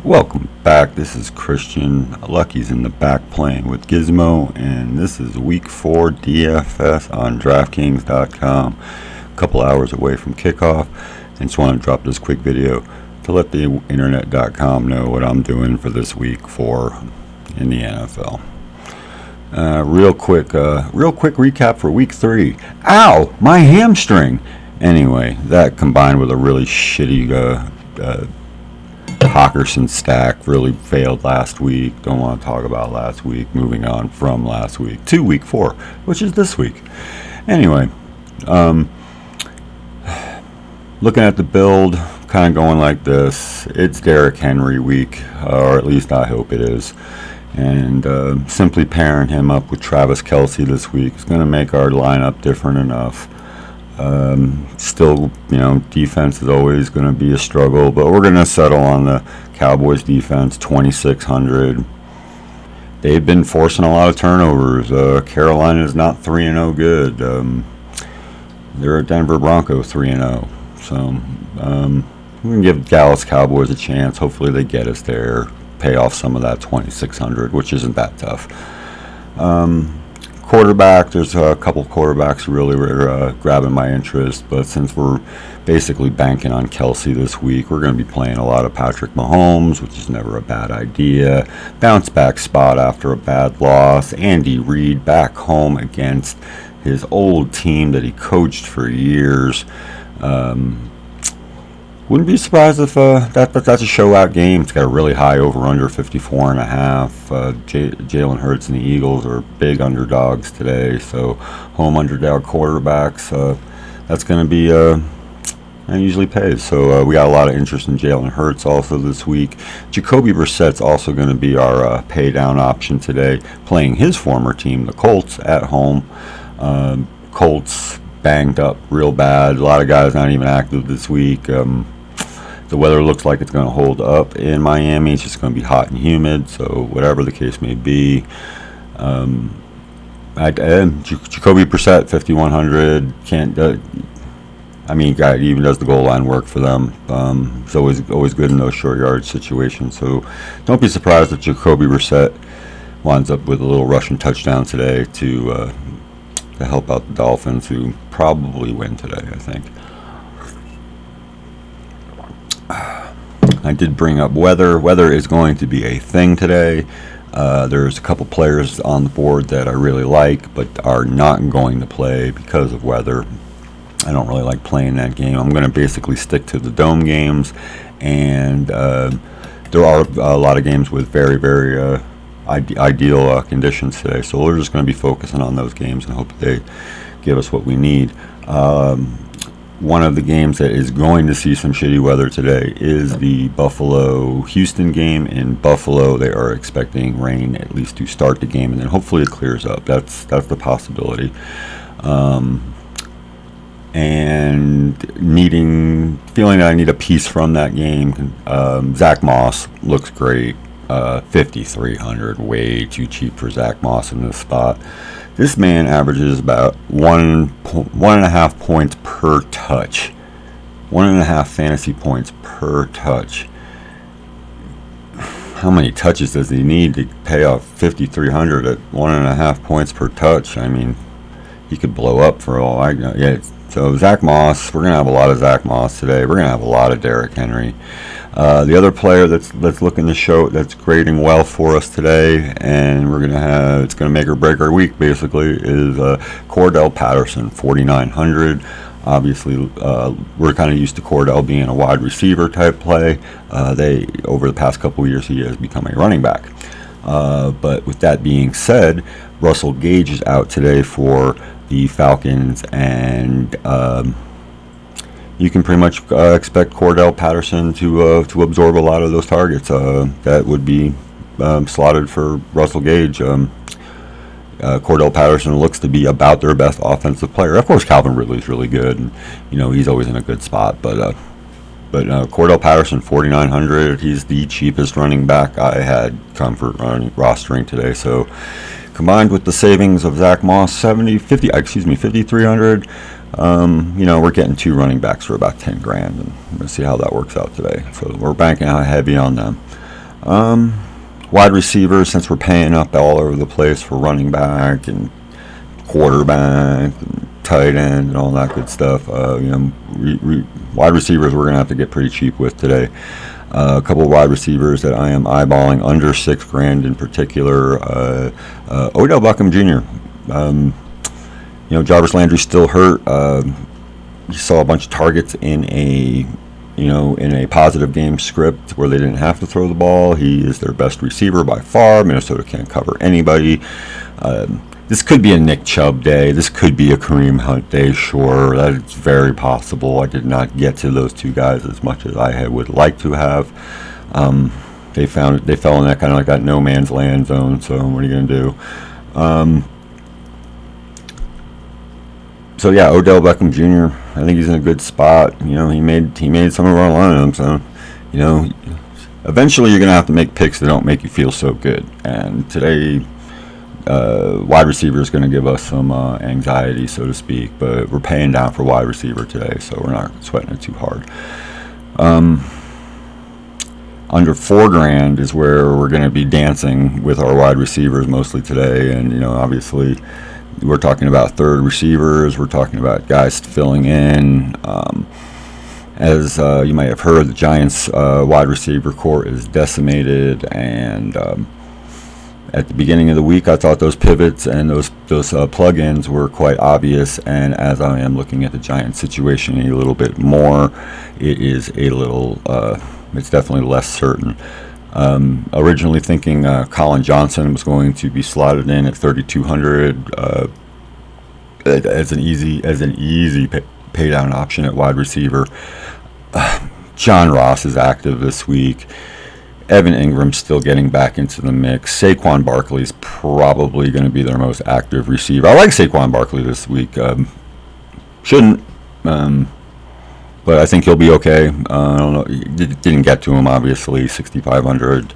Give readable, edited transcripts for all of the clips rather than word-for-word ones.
Welcome back. This is Christian. Lucky's in the back playing with Gizmo, and this is week 4 DFS on DraftKings.com. A couple hours away from kickoff, and just want to drop this quick video to let the internet.com know what I'm doing for this week 4 in the NFL. Real quick recap for week 3. Ow, my hamstring. Anyway, that combined with a really shitty Hawkinson stack really failed last week. Don't want to talk about last week. Moving on from last week to week 4, which is this week. Anyway, looking at the build, kind of going like this. It's Derrick Henry week, or at least I hope it is. And simply pairing him up with Travis Kelce this week is going to make our lineup different enough. Still, defense is always going to be a struggle, but we're going to settle on the Cowboys defense, 2,600. They've been forcing a lot of turnovers. Carolina is not 3-0 good. They're a Denver Bronco 3-0. So we can give Dallas Cowboys a chance. Hopefully they get us there, pay off some of that 2,600, which isn't that tough. Quarterback, there's a couple quarterbacks really were grabbing my interest, but since we're basically banking on Kelce this week, we're going to be playing a lot of Patrick Mahomes, which is never a bad idea. Bounce back spot after a bad loss. Andy Reid back home against his old team that he coached for years. Wouldn't be surprised if that's a show-out game. It's got a really high over-under 54.5. Jalen Hurts and the Eagles are big underdogs today, so home underdog quarterbacks, that's going to be and usually pays. So we got a lot of interest in Jalen Hurts also this week. Jacoby Brissett's also going to be our pay-down option today, playing his former team, the Colts, at home. Colts banged up real bad. A lot of guys not even active this week. The weather looks like it's going to hold up in Miami. It's just going to be hot and humid, so whatever the case may be. Jacoby Brissett, 5,100. Guy even does the goal line work for them. It's always good in those short yard situations. So don't be surprised if Jacoby Brissett winds up with a little rushing touchdown today to help out the Dolphins, who probably win today, I think. I did bring up weather. Weather is going to be a thing today. There's a couple players on the board that I really like, but are not going to play because of weather. I don't really like playing that game. I'm going to basically stick to the dome games, and there are a lot of games with very, very ideal conditions today. So we're just going to be focusing on those games and hope they give us what we need. One of the games that is going to see some shitty weather today is the Buffalo-Houston game. In Buffalo, they are expecting rain at least to start the game, and then hopefully it clears up. That's the possibility. And feeling that I need a piece from that game. Zach Moss looks great. 5,300, way too cheap for Zach Moss in this spot. This man averages about 1.5 points per touch. 1.5 fantasy points per touch. How many touches does he need to pay off 5,300 at 1.5 points per touch? I mean, he could blow up for all I know. Yeah. So Zach Moss, we're gonna have a lot of Zach Moss today. We're gonna have a lot of Derrick Henry. The other player that's looking to show that's grading well for us today, and it's gonna make or break our week basically, is Cordell Patterson, 4,900. Obviously, we're kind of used to Cordell being a wide receiver type play. Over the past couple of years, he has become a running back. But with that being said, Russell Gage is out today for the Falcons, and you can pretty much expect Cordell Patterson to absorb a lot of those targets that would be slotted for Russell Gage. Cordell Patterson looks to be about their best offensive player. Of course, Calvin Ridley's really good, and he's always in a good spot. But Cordell Patterson, 4,900. He's the cheapest running back I had comfort rostering today. So combined with the savings of Zach Moss, 5,300. We're getting 2 running backs for about 10 grand, and we'll see how that works out today. So we're banking out heavy on them. Wide receivers, since we're paying up all over the place for running back and quarterback and tight end and all that good stuff, wide receivers we're going to have to get pretty cheap with today. A couple of wide receivers that I am eyeballing under $6,000 in particular. Odell Beckham Jr. Jarvis Landry's still hurt. You saw a bunch of targets in a positive game script where they didn't have to throw the ball. He is their best receiver by far. Minnesota can't cover anybody. This could be a Nick Chubb day. This could be a Kareem Hunt day, sure. That's very possible. I did not get to those two guys as much as I would like to have. They fell in that kind of like that no man's land zone, so what are you going to do? So yeah, Odell Beckham Jr. I think he's in a good spot. He made some of our lineups. So, eventually you're gonna have to make picks that don't make you feel so good. And today, wide receiver is gonna give us some anxiety, so to speak. But we're paying down for wide receiver today, so we're not sweating it too hard. Under $4,000 is where we're gonna be dancing with our wide receivers mostly today, and obviously. We're talking about third receivers. We're talking about guys filling in. As you might have heard, the Giants' wide receiver core is decimated. And at the beginning of the week, I thought those pivots and those plug-ins were quite obvious. And as I am looking at the Giants' situation a little bit more, it is a little. It's definitely less certain. Originally thinking Colin Johnson was going to be slotted in at 3,200 as an easy pay down option at wide receiver. John Ross is active this week. Evan Ingram's still getting back into the mix. Saquon Barkley is probably going to be their most active receiver. I like Saquon Barkley this week. Shouldn't. But I think he'll be okay. I don't know. Didn't get to him, obviously, 6,500.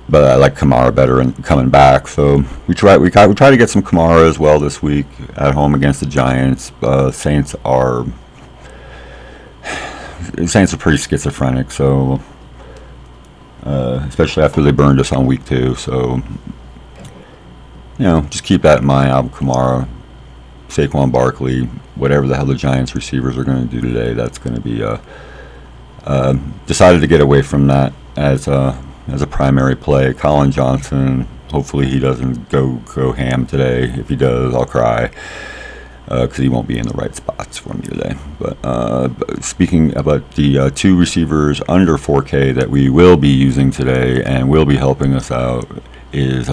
But I like Kamara better and coming back. So we try to get some Kamara as well this week at home against the Giants. Saints are pretty schizophrenic. So especially after they burned us on week 2. So just keep that in mind. Alvin Kamara, Saquon Barkley, whatever the hell the Giants receivers are going to do today, that's going to be decided to get away from that as a primary play. Colin Johnson, hopefully he doesn't go ham today. If he does, I'll cry because he won't be in the right spots for me today. But speaking about the two receivers under $4K that we will be using today and will be helping us out is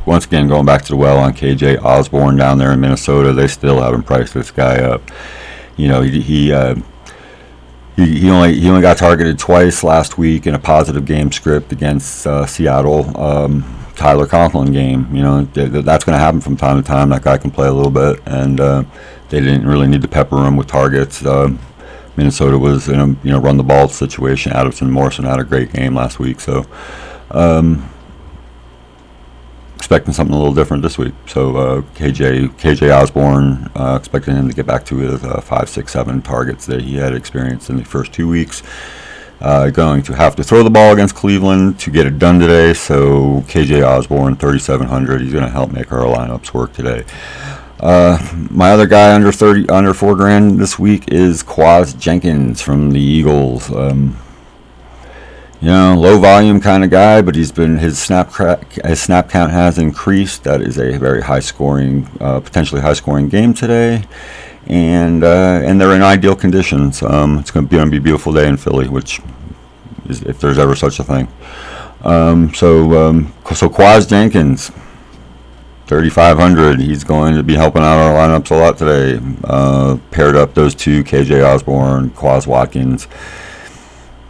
once again going back to the well on KJ Osborne down there in Minnesota. They still haven't priced this guy up. He only got targeted twice last week in a positive game script against Seattle. Tyler Conklin game. That's going to happen from time to time. That guy can play a little bit, and they didn't really need to pepper him with targets. Minnesota was in a run the ball situation. Addison Morrison had a great game last week, so. Expecting something a little different this week. So KJ Osborne, expecting him to get back to his 5, 6, 7 targets that he had experienced in the first 2 weeks. Going to have to throw the ball against Cleveland to get it done today. So KJ Osborne, 3,700. He's going to help make our lineups work today. My other guy under $4,000 this week is Quaz Jenkins from the Eagles. Low volume kind of guy, but his snap count has increased. That is a very potentially high scoring game today, and they're in ideal conditions. It's going to be a beautiful day in Philly, which is if there's ever such a thing. So Quaz Jenkins, 3,500. He's going to be helping out our lineups a lot today. Paired up those two, KJ Osborne, Quaz Watkins.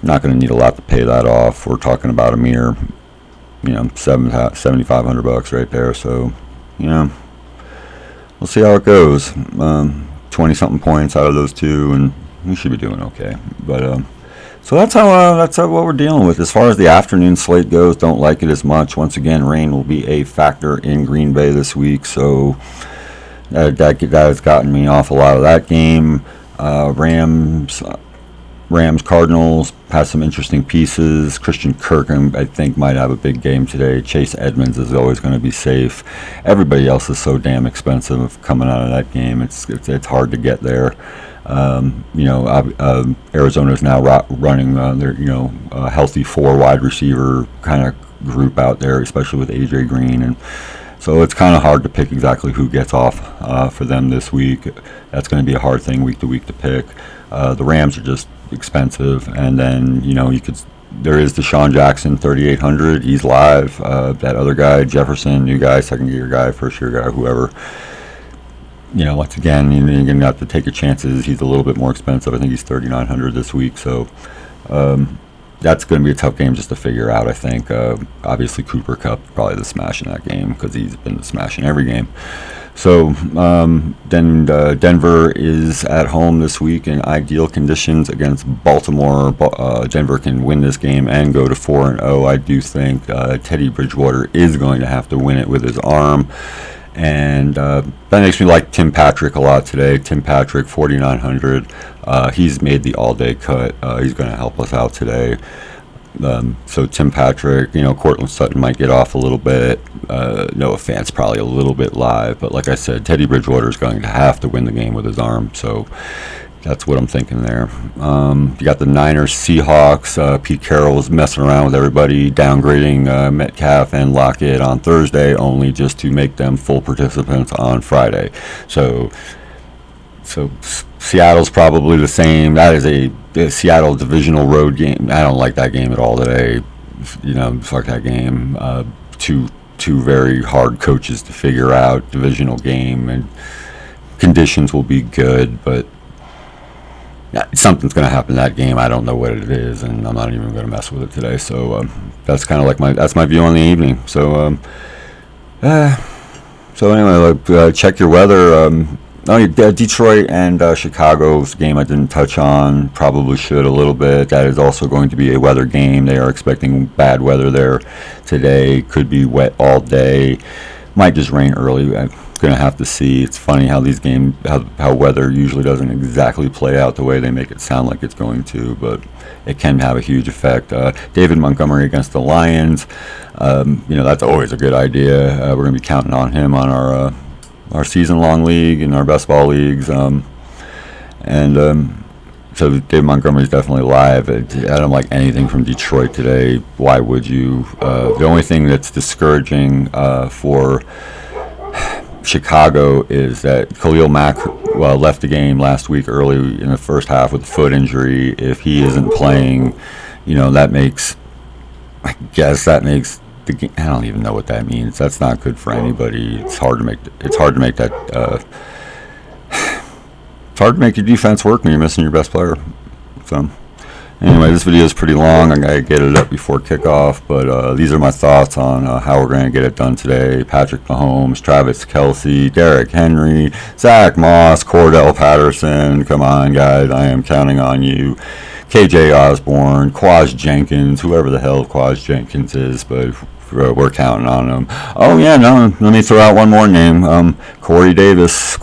Not going to need a lot to pay that off. We're talking about a mere, $7,500 right there. So, we'll see how it goes. 20-something points out of those two, and we should be doing okay. But so that's how what we're dealing with as far as the afternoon slate goes. Don't like it as much. Once again, rain will be a factor in Green Bay this week, so that has gotten me off a lot of that game. Rams. Rams Cardinals has some interesting pieces. Christian Kirk, I think, might have a big game today. Chase Edmonds is always going to be safe. Everybody else is so damn expensive coming out of that game. It's hard to get there. Arizona is now running their healthy 4 wide receiver kind of group out there, especially with AJ Green, and so it's kind of hard to pick exactly who gets off for them this week. That's going to be a hard thing week to week to pick. The Rams are just expensive, and then there is Deshaun Jackson, 3,800. He's live. That other guy, Jefferson, new guy, second year guy, first year guy, whoever. Once again, you're going to have to take your chances. He's a little bit more expensive. I think he's 3,900 this week. So that's going to be a tough game just to figure out, I think. Obviously, Cooper Kupp probably the smash in that game because he's been the smash in every game. So then Denver is at home this week in ideal conditions against Baltimore. Denver can win this game and go to 4-0. I do think Teddy Bridgewater is going to have to win it with his arm. And that makes me like Tim Patrick a lot today. Tim Patrick, 4,900. He's made the all-day cut. He's going to help us out today. So Tim Patrick, Cortland Sutton might get off a little bit. Noah Fant's probably a little bit live. But like I said, Teddy Bridgewater is going to have to win the game with his arm. So that's what I'm thinking there. You got the Niners, Seahawks. Pete Carroll was messing around with everybody, downgrading Metcalf and Lockett on Thursday, only just to make them full participants on Friday. So Seattle's probably the same. That is a Seattle divisional road game. I don't like that game at all today. Fuck that game. Two very hard coaches to figure out. Divisional game, and conditions will be good, but something's going to happen in that game. I don't know what it is, and I'm not even going to mess with it today. So that's kind of like my view on the evening. So anyway, check your weather. Detroit and Chicago's game I didn't touch on. Probably should a little bit. That is also going to be a weather game. They are expecting bad weather there today. Could be wet all day. Might just rain early. I'm going to have to see. It's funny how these games, how weather usually doesn't exactly play out the way they make it sound like it's going to, but it can have a huge effect. David Montgomery against the Lions. That's always a good idea. We're going to be counting on him on our season-long league and our best ball leagues. So David Montgomery is definitely live. I don't like anything from Detroit today. Why would you? The only thing that's discouraging for Chicago is that Khalil Mack left the game last week early in the first half with a foot injury. If he isn't playing, that makes the game. I don't even know what that means. That's not good for anybody. It's hard to make that. It's hard to make your defense work when you're missing your best player. So anyway, this video is pretty long. I gotta get it up before kickoff, but these are my thoughts on how we're gonna get it done today. Patrick Mahomes, Travis Kelce, Derrick Henry, Zach Moss, Cordell Patterson. Come on, guys, I am counting on you. KJ Osborne, Quaz Jenkins, whoever the hell Quaz Jenkins is, but we're counting on him. Oh yeah, no, let me throw out one more name. Corey Davis,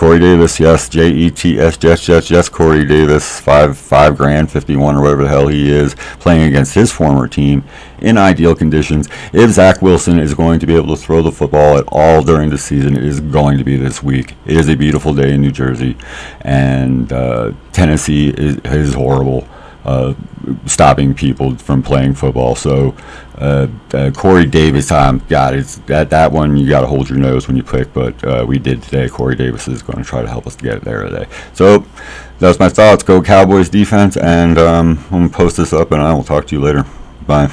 yes, Jets, yes, Corey Davis, five grand, 51 or whatever the hell he is, playing against his former team in ideal conditions. If Zach Wilson is going to be able to throw the football at all during the season, it is going to be this week. It is a beautiful day in New Jersey, and Tennessee is horrible. Stopping people from playing football. So Corey Davis, it's that one you got to hold your nose when you pick, but we did today. Corey Davis is going to try to help us get there today. So that's my thoughts. Go Cowboys defense, and I'm going to post this up, and I will talk to you later. Bye.